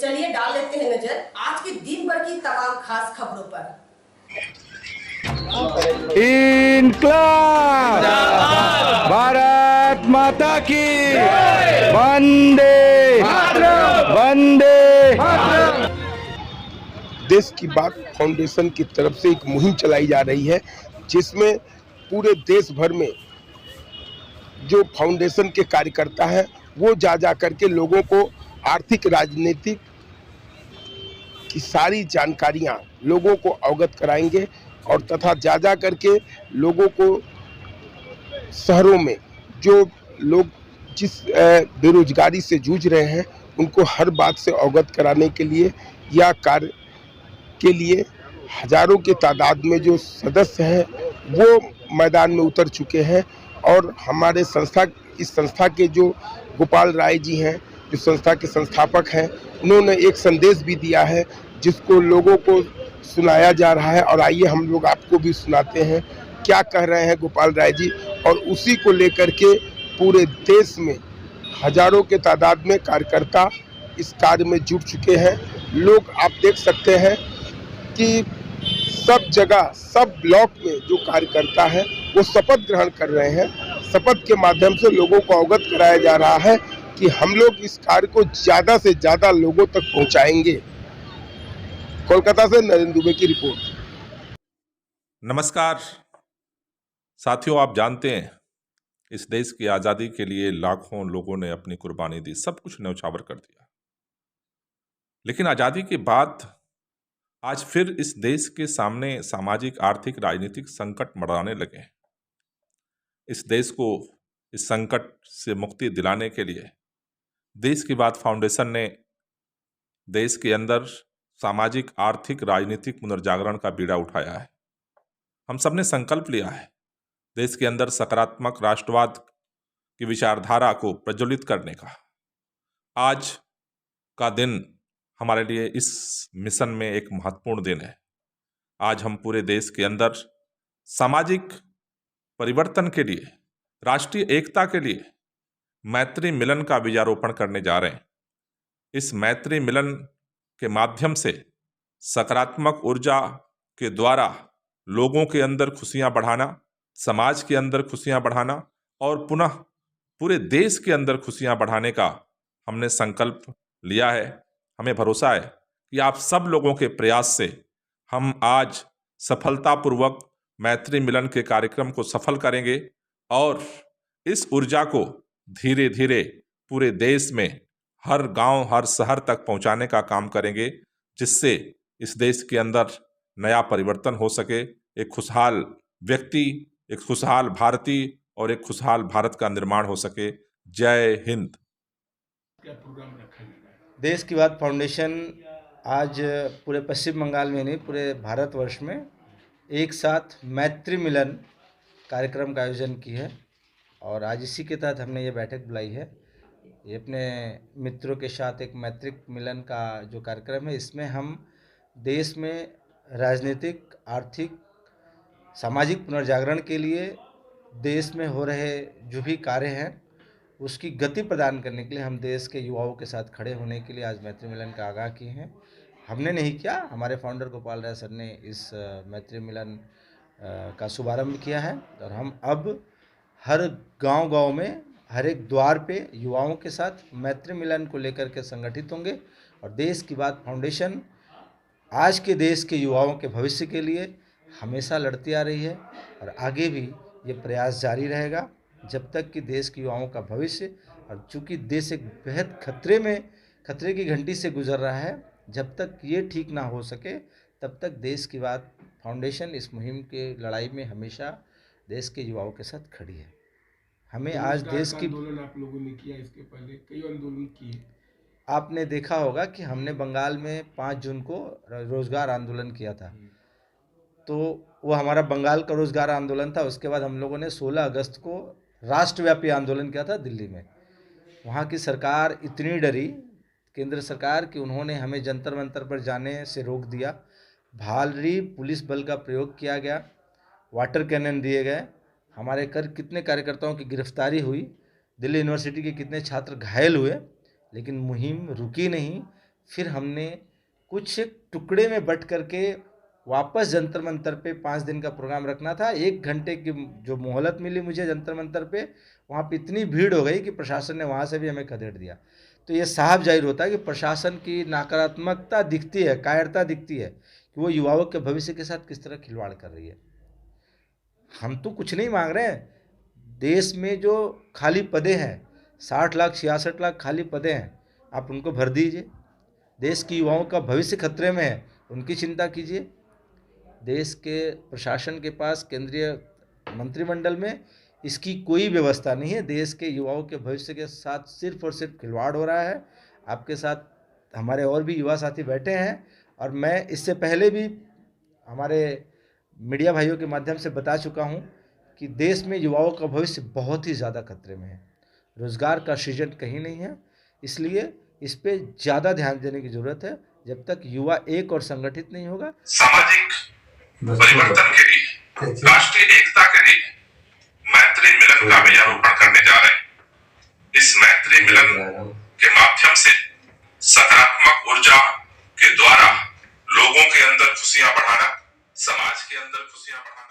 चलिए डाल लेते हैं नजर आज के दिन भर की तमाम खास खबरों पर। इनकलाब भारत माता की वंदे वंदे। देश की बात फाउंडेशन की तरफ से एक मुहिम चलाई जा रही है, जिसमें पूरे देश भर में जो फाउंडेशन के कार्यकर्ता हैं वो जा करके लोगों को आर्थिक राजनीतिक की सारी जानकारियां लोगों को अवगत कराएंगे और तथा जा करके लोगों को शहरों में जो लोग जिस बेरोजगारी से जूझ रहे हैं उनको हर बात से अवगत कराने के लिए या कार्य के लिए हजारों की तादाद में जो सदस्य हैं वो मैदान में उतर चुके हैं। और हमारे इस संस्था के जो गोपाल राय जी हैं, जो संस्था के संस्थापक हैं, उन्होंने एक संदेश भी दिया है जिसको लोगों को सुनाया जा रहा है। और आइए हम लोग आपको भी सुनाते हैं क्या कह रहे हैं गोपाल राय जी। और उसी को लेकर के पूरे देश में हजारों के तादाद में कार्यकर्ता इस कार्य में जुट चुके हैं। लोग आप देख सकते हैं कि सब जगह सब ब्लॉक में जो कार्यकर्ता है वो शपथ ग्रहण कर रहे हैं। शपथ के माध्यम से लोगों को अवगत कराया जा रहा है कि हम लोग इस कार्य को ज्यादा से ज्यादा लोगों तक पहुंचाएंगे। कोलकाता से नरेंद्र दुबे की रिपोर्ट। नमस्कार साथियों, आप जानते हैं इस देश की आज़ादी के लिए लाखों लोगों ने अपनी कुर्बानी दी, सब कुछ न्यौछावर कर दिया। लेकिन आज़ादी के बाद आज फिर इस देश के सामने सामाजिक, आर्थिक, राजनीतिक संकट मंडराने लगे हैं। इस देश को इस संकट से मुक्ति दिलाने के लिए देश की बात फाउंडेशन ने देश के अंदर सामाजिक, आर्थिक, राजनीतिक पुनर्जागरण का बीड़ा उठाया है। हम सब ने संकल्प लिया है देश के अंदर सकारात्मक राष्ट्रवाद की विचारधारा को प्रज्वलित करने का। आज का दिन हमारे लिए इस मिशन में एक महत्वपूर्ण दिन है। आज हम पूरे देश के अंदर सामाजिक परिवर्तन के लिए, राष्ट्रीय एकता के लिए मैत्री मिलन का बीजारोपण करने जा रहे हैं। इस मैत्री मिलन के माध्यम से सकारात्मक ऊर्जा के द्वारा लोगों के अंदर खुशियां बढ़ाना, समाज के अंदर खुशियां बढ़ाना और पुनः पूरे देश के अंदर खुशियां बढ़ाने का हमने संकल्प लिया है। हमें भरोसा है कि आप सब लोगों के प्रयास से हम आज सफलतापूर्वक मैत्री मिलन के कार्यक्रम को सफल करेंगे और इस ऊर्जा को धीरे धीरे पूरे देश में हर गांव, हर शहर तक पहुंचाने का काम करेंगे, जिससे इस देश के अंदर नया परिवर्तन हो सके, एक खुशहाल व्यक्ति, एक खुशहाल भारतीय और एक खुशहाल भारत का निर्माण हो सके। जय हिंद। क्या प्रोग्राम रखा गया? देश की बात फाउंडेशन आज पूरे पश्चिम बंगाल में नहीं, पूरे भारतवर्ष में एक साथ मैत्री मिलन कार्यक्रम का आयोजन की है और आज इसी के तहत हमने ये बैठक बुलाई है। ये अपने मित्रों के साथ एक मैत्री मिलन का जो कार्यक्रम है, इसमें हम देश में राजनीतिक, आर्थिक, सामाजिक पुनर्जागरण के लिए देश में हो रहे जो भी कार्य हैं उसकी गति प्रदान करने के लिए हम देश के युवाओं के साथ खड़े होने के लिए आज मैत्री मिलन का आगाह किए हैं। हमने नहीं किया, हमारे फाउंडर गोपाल राय सर ने इस मैत्री मिलन का शुभारंभ किया है और हम अब हर गांव-गांव में, हर एक द्वार पे युवाओं के साथ मैत्री मिलन को लेकर के संगठित होंगे और देश की बात फाउंडेशन आज के देश के युवाओं के भविष्य के लिए हमेशा लड़ती आ रही है और आगे भी ये प्रयास जारी रहेगा जब तक कि देश के युवाओं का भविष्य, और चूँकि देश एक बेहद खतरे की घंटी से गुजर रहा है, जब तक ये ठीक ना हो सके तब तक देश की बात फाउंडेशन इस मुहिम के लड़ाई में हमेशा देश के युवाओं के साथ खड़ी है। हमें आज देश की आंदोलन आप लोगों ने किया, इसके पहले कई आंदोलन किए। आपने देखा होगा कि हमने बंगाल में 5 जून को रोजगार आंदोलन किया था, तो वो हमारा बंगाल का रोजगार आंदोलन था। उसके बाद हम लोगों ने 16 अगस्त को राष्ट्रव्यापी आंदोलन किया था दिल्ली में। वहाँ की सरकार इतनी डरी, केंद्र सरकार, कि उन्होंने हमें जंतर मंतर पर जाने से रोक दिया। भारी पुलिस बल का प्रयोग किया गया, वाटर कैनन दिए गए, हमारे कितने कार्यकर्ताओं की गिरफ्तारी हुई, दिल्ली यूनिवर्सिटी के कितने छात्र घायल हुए, लेकिन मुहिम रुकी नहीं। फिर हमने कुछ टुकड़े में बट करके वापस जंतर मंतर पे 5 दिन का प्रोग्राम रखना था। 1 घंटे की जो मोहलत मिली मुझे जंतर मंतर पे, वहाँ पे इतनी भीड़ हो गई कि प्रशासन ने वहाँ से भी हमें खदेड़ दिया। तो ये साफ जाहिर होता है कि प्रशासन की नकारात्मकता दिखती है, कायरता दिखती है कि वो युवाओं के भविष्य के साथ किस तरह खिलवाड़ कर रही है। हम तो कुछ नहीं मांग रहे हैं। देश में जो खाली पदे हैं, 60 लाख 66 लाख खाली पदे हैं, आप उनको भर दीजिए। देश की युवाओं का भविष्य खतरे में है, उनकी चिंता कीजिए। देश के प्रशासन के पास, केंद्रीय मंत्रिमंडल में इसकी कोई व्यवस्था नहीं है। देश के युवाओं के भविष्य के साथ सिर्फ और सिर्फ खिलवाड़ हो रहा है। आपके साथ हमारे और भी युवा साथी बैठे हैं और मैं इससे पहले भी हमारे मीडिया भाइयों के माध्यम से बता चुका हूं कि देश में युवाओं का भविष्य बहुत ही ज़्यादा खतरे में है। रोज़गार का सृजन कहीं नहीं है, इसलिए इस पे ज़्यादा ध्यान देने की ज़रूरत है। जब तक युवा एक और संगठित नहीं होगा, सामाजिक परिवर्तन के लिए, राष्ट्रीय एकता के लिए मैत्री मिलन का बीजारोपण करने जा रहे हैं। इस मैत्री मिलन के माध्यम से सकारात्मक ऊर्जा के द्वारा लोगों के अंदर खुशियां बढ़ाना, समाज के अंदर खुशियां बढ़ाना।